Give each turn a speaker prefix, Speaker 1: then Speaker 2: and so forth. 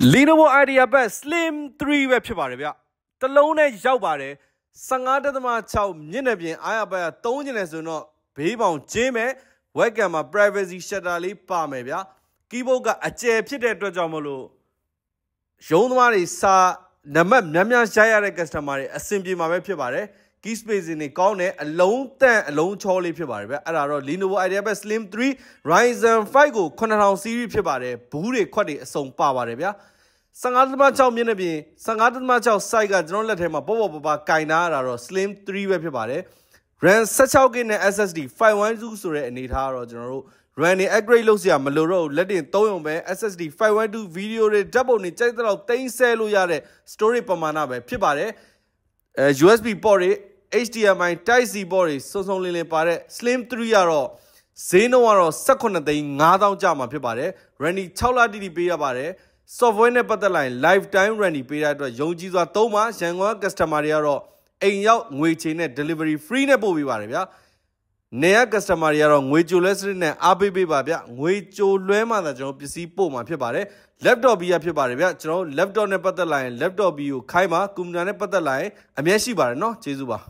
Speaker 1: Lenovo IdeaPad Slim 3ပဲဖြစ်ပါတယ်ဗျ။တစ်လုံးနဲ့ရောက်ပါတယ်15.6မြင့်တဲ့ပြင်အားရပါရသုံးကျင်နေဆိုတော့ဘေးပေါင်ကျင်းမဲ့ webcam မှာ privacy shutter လေးပါမယ်ဗျ။ keyboard ကအကျယ်ဖြစ်တဲ့အတွက်ကြောင့်မလို့ရုံးသမားတွေစာနံပါတ်များများရှားရတဲ့ customer တွေအဆင်ပြေမှာပဲဖြစ်ပါတယ်။ key spacing တွေကောင်းတယ်အလုံးတန့်အလုံးချောလေးဖြစ်ပါတယ်ဗျ။အဲ့ဒါတော့ Lenovo IdeaPad Slim 3 Ryzen 5ကို9000 series ဖြစ်ပါတယ်။ဘူးတွေခွက်တွေအစုံပါပါတယ်ဗျာ15.6မြင့်တဲ့ပြင်15.6 size ကကျွန်တော်လက်ထဲမှာပေါ့ပေါ့ပါကင်ထားရတာတော့ Slim 3ပဲဖြစ်ပါတယ်။ RAM 16GB နဲ့ SSD 512ဆိုတဲ့အနေထားတော့ကျွန်တော်တို့ RAM တွေ upgrade လုပ်စရာမလိုတော့လက်တင်3ရုံပဲ SSD 512 video တွေဓာတ်ပုံတွေကြိုက်တဲ့လောက်တင်ဆက်လို့ရတဲ့ storage ပမာဏပဲဖြစ်ပါတယ်။ USB port တွေ HDMI Type C port တွေစုံစုံလင်လင်ပါတဲ့ Slim 3ကတော့ဈေးနှုန်းကတော့18,500ကျမှာဖြစ်ပါတယ်။ RAM 6လတိတိပေးရပါတယ်။ software နဲ့ပတ်သက်လိုက် lifetime warranty ပေးတဲ့အတွက်ယုံကြည်စွာသုံးပါရန်ကုန် customer တွေကတော့အိမ်ရောက်ငွေချေနဲ့ delivery free နဲ့ပို့ပေးပါတယ်ဗျာနေရ customer တွေကတော့ငွေကြိုလွှဲစနစ်နဲ့အားပေးပါဗျငွေကြိုလွှဲမှသာကျွန်တော်ပစ္စည်းပို့မှာဖြစ်ပါတယ် laptop ဘီရဖြစ်ပါတယ်ဗျကျွန်တော် laptop နဲ့ပတ်သက်လိုက် laptop ဘီကိုခိုင်းပါကွန်ပျူတာနဲ့ပတ်သက်လိုက်အမျက်ရှိပါတယ်เนาะကျေးဇူးပါ